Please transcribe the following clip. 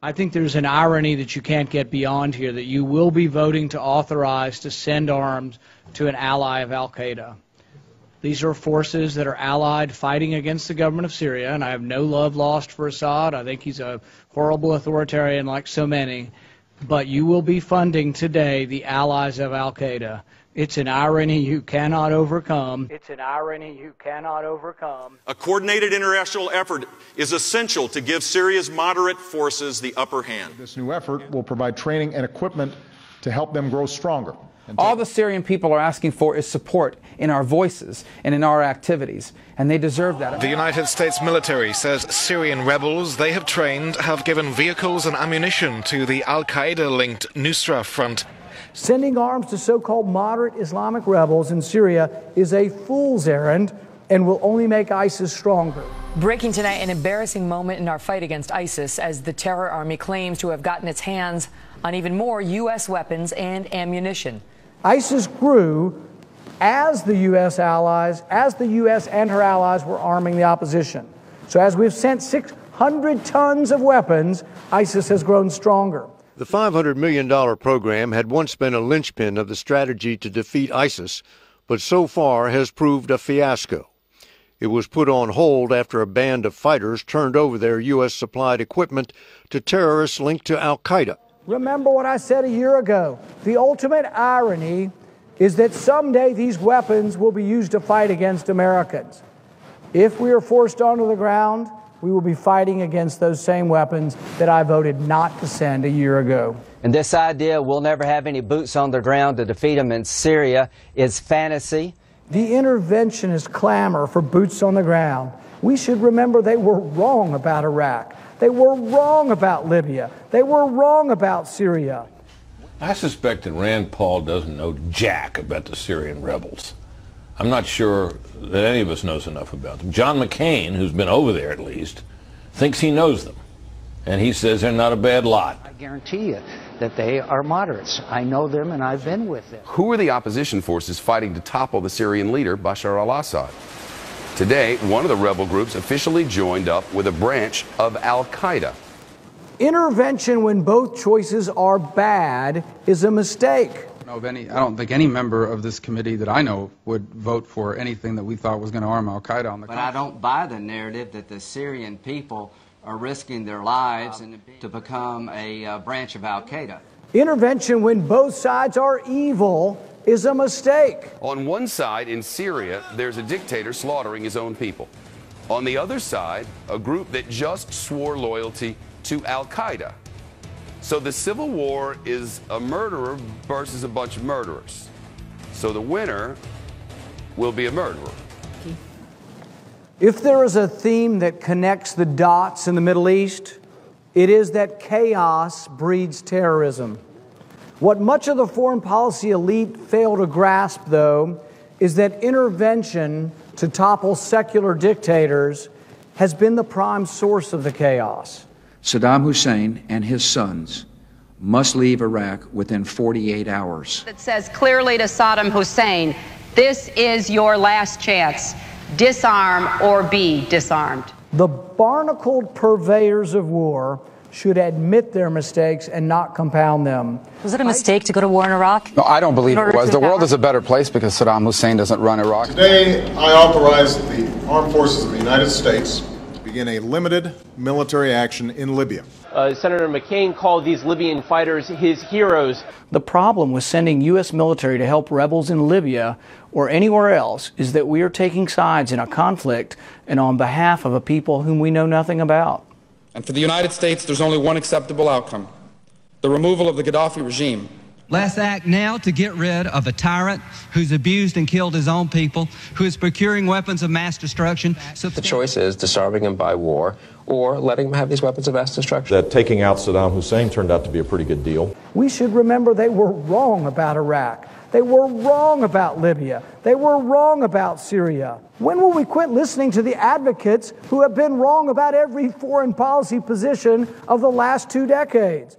I think there's an irony that you can't get beyond here, that you will be voting to authorize to send arms to an ally of al-Qaeda. These are forces that are allied fighting against the government of Syria, and I have no love lost for Assad. I think he's a horrible authoritarian like so many. But you will be funding today the allies of al-Qaeda. It's an irony you cannot overcome. It's an irony you cannot overcome. A coordinated international effort is essential to give Syria's moderate forces the upper hand. This new effort will provide training and equipment to help them grow stronger. All the Syrian people are asking for is support in our voices and in our activities, and they deserve that. The United States military says Syrian rebels they have trained have given vehicles and ammunition to the al-Qaeda-linked Nusra Front. Sending arms to so-called moderate Islamic rebels in Syria is a fool's errand and will only make ISIS stronger. Breaking tonight, an embarrassing moment in our fight against ISIS as the terror army claims to have gotten its hands on even more U.S. weapons and ammunition. ISIS grew as the U.S. and her allies were arming the opposition. So as we've sent 600 tons of weapons, ISIS has grown stronger. The $500 million program had once been a linchpin of the strategy to defeat ISIS, but so far has proved a fiasco. It was put on hold after a band of fighters turned over their U.S.-supplied equipment to terrorists linked to al-Qaeda. Remember what I said a year ago. The ultimate irony is that someday these weapons will be used to fight against Americans. If we are forced onto the ground, we will be fighting against those same weapons that I voted not to send a year ago. And this idea we'll never have any boots on the ground to defeat them in Syria is fantasy. The interventionist clamor for boots on the ground. We should remember they were wrong about Iraq. They were wrong about Libya. They were wrong about Syria. I suspect that Rand Paul doesn't know jack about the Syrian rebels. I'm not sure that any of us knows enough about them. John McCain, who's been over there at least, thinks he knows them. And he says they're not a bad lot. I guarantee you that they are moderates. I know them and I've been with them. Who are the opposition forces fighting to topple the Syrian leader, Bashar al-Assad? Today, one of the rebel groups officially joined up with a branch of al-Qaeda. Intervention when both choices are bad is a mistake. I don't think any member of this committee that I know would vote for anything that we thought was going to arm al-Qaeda on the But I don't buy the narrative that the Syrian people are risking their lives to become a branch of al-Qaeda. Intervention when both sides are evil is a mistake. On one side, in Syria, there's a dictator slaughtering his own people. On the other side, a group that just swore loyalty to al-Qaeda. So the civil war is a murderer versus a bunch of murderers. So the winner will be a murderer. If there is a theme that connects the dots in the Middle East, it is that chaos breeds terrorism. What much of the foreign policy elite fail to grasp, though, is that intervention to topple secular dictators has been the prime source of the chaos. Saddam Hussein and his sons must leave Iraq within 48 hours. It says clearly to Saddam Hussein, this is your last chance. Disarm or be disarmed. The barnacled purveyors of war should admit their mistakes and not compound them. Was it a mistake to go to war in Iraq? No, I don't believe it was. The world is a better place because Saddam Hussein doesn't run Iraq. Today, I authorize the armed forces of the United States to begin a limited military action in Libya. Senator McCain called these Libyan fighters his heroes. The problem with sending U.S. military to help rebels in Libya or anywhere else is that we are taking sides in a conflict and on behalf of a people whom we know nothing about. And for the United States, there's only one acceptable outcome: the removal of the Gaddafi regime. Let's act now to get rid of a tyrant who's abused and killed his own people, who is procuring weapons of mass destruction. The choice is disarming him by war or letting him have these weapons of mass destruction. That taking out Saddam Hussein turned out to be a pretty good deal. We should remember they were wrong about Iraq. They were wrong about Libya. They were wrong about Syria. When will we quit listening to the advocates who have been wrong about every foreign policy position of the last 2 decades?